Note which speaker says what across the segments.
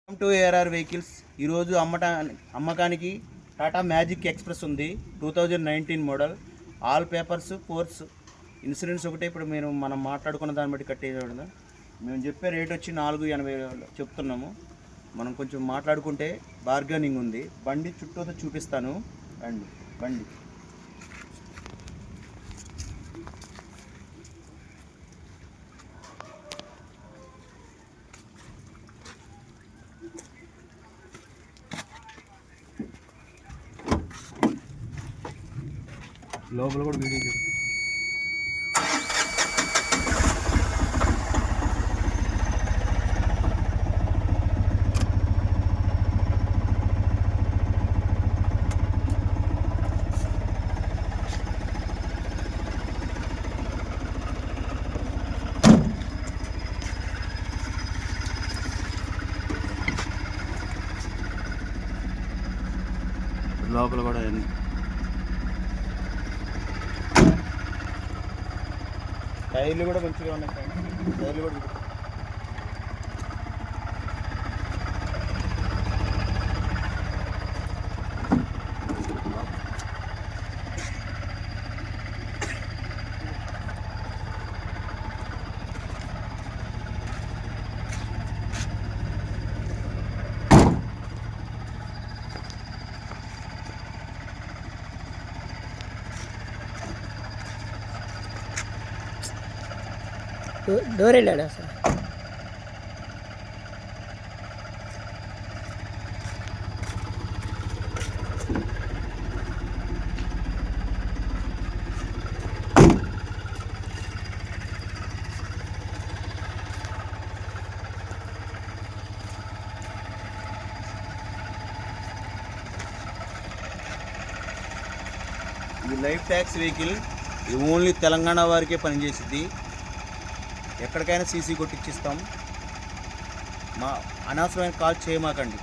Speaker 1: Welcome to ARR vehicles. ఈరోజు అమ్మకానికి Tata magic express ఉంది. 2019 model, all papers, course, insurance ఒకటే. ఇప్పుడు మనం మాట్లాడుకున్న దాన్ని బట్టి కట్టేయడం. మేము చెప్పే రేట్ వచ్చి 480 చెప్తున్నాము. మనం కొంచెం మాట్లాడుకుంటే బార్గెనింగ్ ఉంది. బండి చుట్టూతో చూపిస్తాను. బండి లోపల కూడా వీడియో చూడండి. లోపల కూడా టైర్లు కూడా మంచిగా ఉన్నాయి ఫ్రెండ్స్. టైర్లు కూడా
Speaker 2: డోర్ వెళ్ళాడా సార్?
Speaker 1: ఈ లైఫ్ ట్యాక్స్ వెహికల్ ఇది ఓన్లీ తెలంగాణ వారికే పనిచేసిద్ది. ఎక్కడికైనా సీసీ కొట్టించిస్తాం. మా అనవసరమైన కాల్ చేయమాకండి.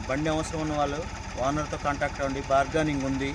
Speaker 1: బండి అవసరం ఉన్న వాళ్ళు ఓనర్తో కాంటాక్ట్ అవ్వండి. బార్గెనింగ్ ఉంది.